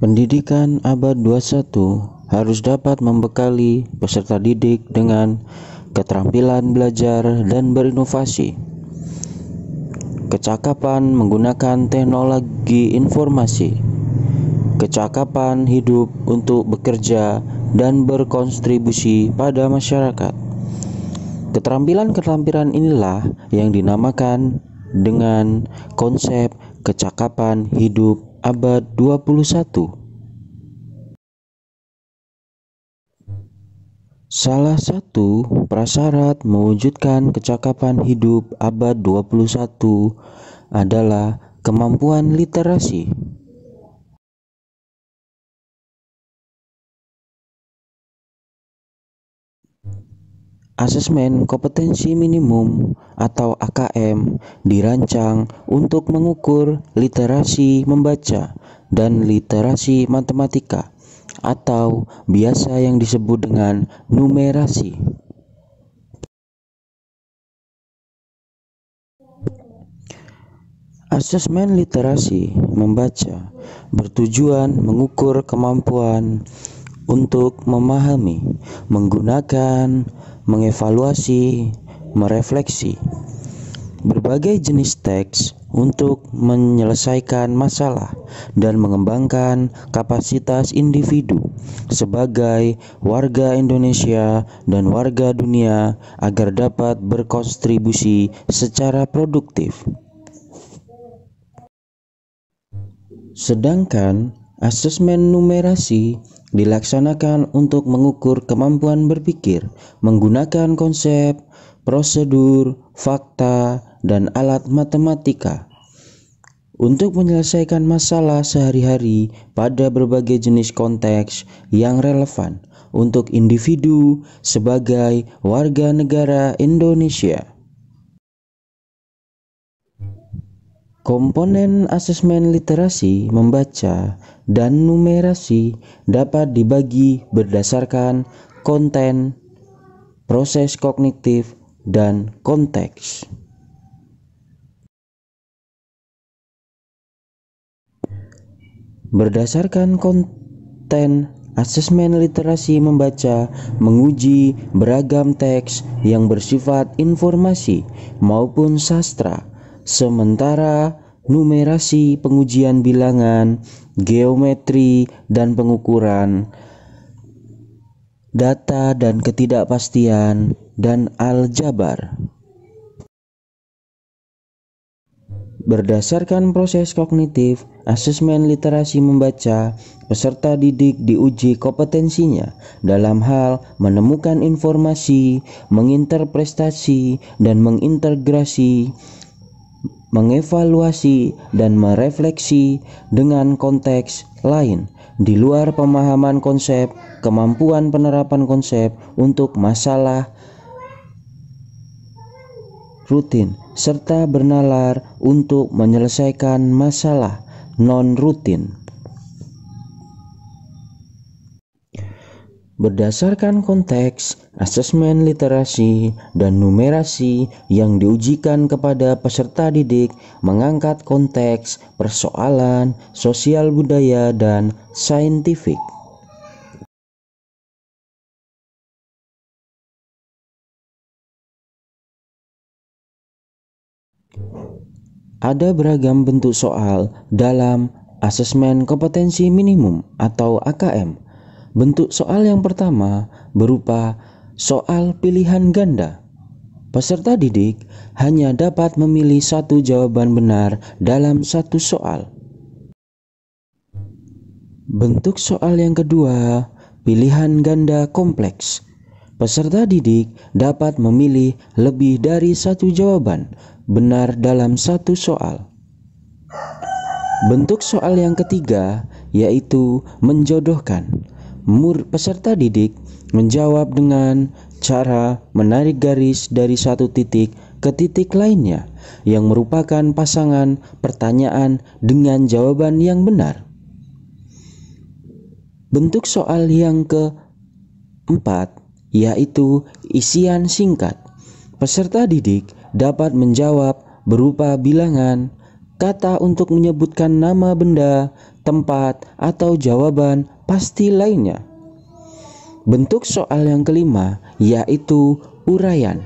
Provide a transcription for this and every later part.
Pendidikan abad 21 harus dapat membekali peserta didik dengan keterampilan belajar dan berinovasi, kecakapan menggunakan teknologi informasi, kecakapan hidup untuk bekerja dan berkontribusi pada masyarakat. Keterampilan-keterampilan inilah yang dinamakan dengan konsep kecakapan hidup abad 21. Salah satu prasyarat mewujudkan kecakapan hidup abad 21 adalah kemampuan literasi. Asesmen kompetensi minimum atau AKM dirancang untuk mengukur literasi membaca dan literasi matematika atau biasa yang disebut dengan numerasi. Asesmen literasi membaca bertujuan mengukur kemampuan untuk memahami, menggunakan, mengevaluasi, merefleksi berbagai jenis teks untuk menyelesaikan masalah dan mengembangkan kapasitas individu sebagai warga Indonesia dan warga dunia agar dapat berkontribusi secara produktif. Sedangkan asesmen numerasi dilaksanakan untuk mengukur kemampuan berpikir menggunakan konsep, prosedur, fakta, dan alat matematika untuk menyelesaikan masalah sehari-hari pada berbagai jenis konteks yang relevan untuk individu sebagai warga negara Indonesia. Komponen asesmen literasi membaca dan numerasi dapat dibagi berdasarkan konten, proses kognitif, dan konteks. Berdasarkan konten, asesmen literasi membaca menguji beragam teks yang bersifat informasi maupun sastra, sementara numerasi pengujian bilangan, geometri, dan pengukuran data dan ketidakpastian, dan aljabar. Berdasarkan proses kognitif, asesmen literasi membaca, peserta didik diuji kompetensinya dalam hal menemukan informasi, menginterpretasi dan mengintegrasi, mengevaluasi dan merefleksi dengan konteks lain di luar pemahaman konsep, kemampuan penerapan konsep untuk masalah rutin, serta bernalar untuk menyelesaikan masalah non-rutin. Berdasarkan konteks, asesmen literasi dan numerasi yang diujikan kepada peserta didik mengangkat konteks, persoalan, sosial budaya, dan saintifik. Ada beragam bentuk soal dalam asesmen kompetensi minimum atau AKM. Bentuk soal yang pertama berupa soal pilihan ganda. Peserta didik hanya dapat memilih satu jawaban benar dalam satu soal. Bentuk soal yang kedua, pilihan ganda kompleks. Peserta didik dapat memilih lebih dari satu jawaban benar dalam satu soal. Bentuk soal yang ketiga yaitu menjodohkan. Peserta didik menjawab dengan cara menarik garis dari satu titik ke titik lainnya yang merupakan pasangan pertanyaan dengan jawaban yang benar. Bentuk soal yang keempat yaitu isian singkat. Peserta didik dapat menjawab berupa bilangan, kata untuk menyebutkan nama benda, tempat, atau jawaban pasti lainnya. Bentuk soal yang kelima yaitu uraian.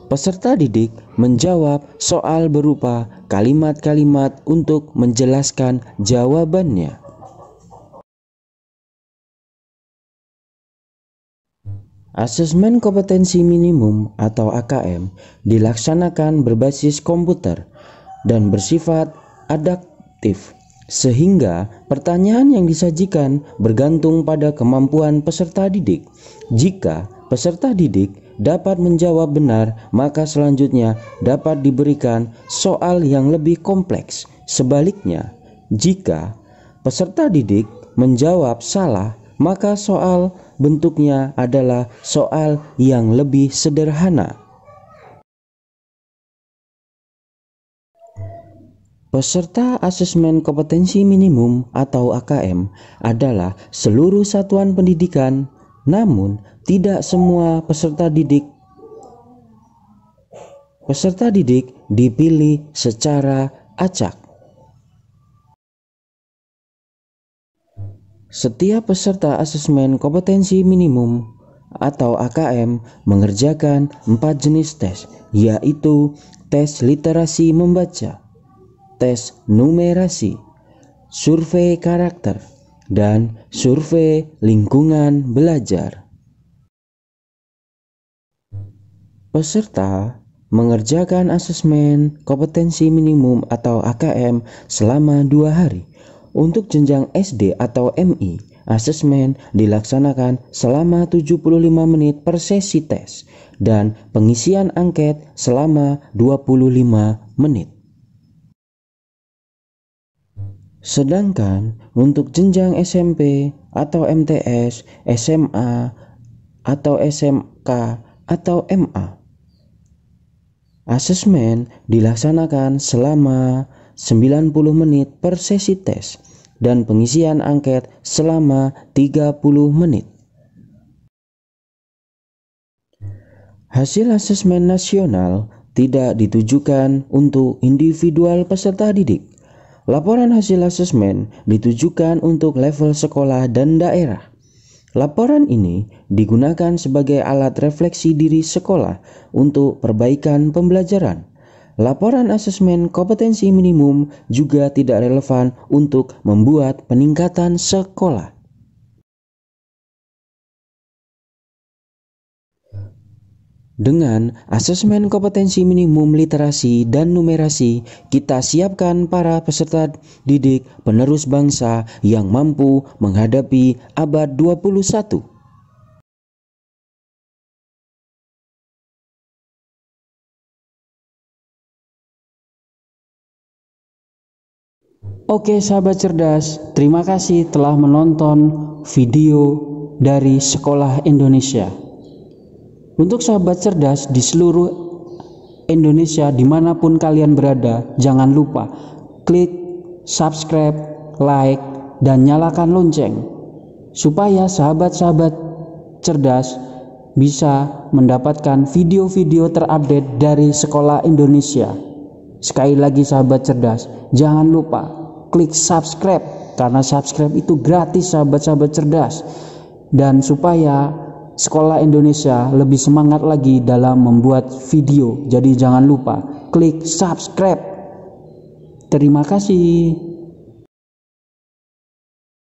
Peserta didik menjawab soal berupa kalimat-kalimat untuk menjelaskan jawabannya. Asesmen kompetensi minimum atau AKM dilaksanakan berbasis komputer dan bersifat adaptif, sehingga pertanyaan yang disajikan bergantung pada kemampuan peserta didik. Jika peserta didik dapat menjawab benar, maka selanjutnya dapat diberikan soal yang lebih kompleks. Sebaliknya, jika peserta didik menjawab salah, maka soal bentuknya adalah soal yang lebih sederhana. Peserta asesmen kompetensi minimum atau AKM adalah seluruh satuan pendidikan, namun tidak semua peserta didik dipilih secara acak. Setiap peserta asesmen kompetensi minimum atau AKM mengerjakan 4 jenis tes, yaitu tes literasi membaca, tes numerasi, survei karakter, dan survei lingkungan belajar. Peserta mengerjakan asesmen kompetensi minimum atau AKM selama 2 hari. Untuk jenjang SD atau MI, asesmen dilaksanakan selama 75 menit per sesi tes dan pengisian angket selama 25 menit. Sedangkan untuk jenjang SMP atau MTS, SMA atau SMK atau MA, asesmen dilaksanakan selama 90 menit per sesi tes dan pengisian angket selama 30 menit. Hasil asesmen nasional tidak ditujukan untuk individual peserta didik. Laporan hasil asesmen ditujukan untuk level sekolah dan daerah. Laporan ini digunakan sebagai alat refleksi diri sekolah untuk perbaikan pembelajaran. Laporan asesmen kompetensi minimum juga tidak relevan untuk membuat peningkatan sekolah. Dengan asesmen kompetensi minimum literasi dan numerasi, kita siapkan para peserta didik penerus bangsa yang mampu menghadapi abad 21. Oke sahabat cerdas, terima kasih telah menonton video dari Sekolah Indonesia. Untuk sahabat cerdas di seluruh Indonesia dimanapun kalian berada, jangan lupa klik subscribe, like, dan nyalakan lonceng supaya sahabat-sahabat cerdas bisa mendapatkan video-video terupdate dari Sekolah Indonesia. Sekali lagi sahabat cerdas, jangan lupa klik subscribe, karena subscribe itu gratis sahabat-sahabat cerdas, dan supaya Sekolah Indonesia lebih semangat lagi dalam membuat video. Jadi jangan lupa klik subscribe. Terima kasih.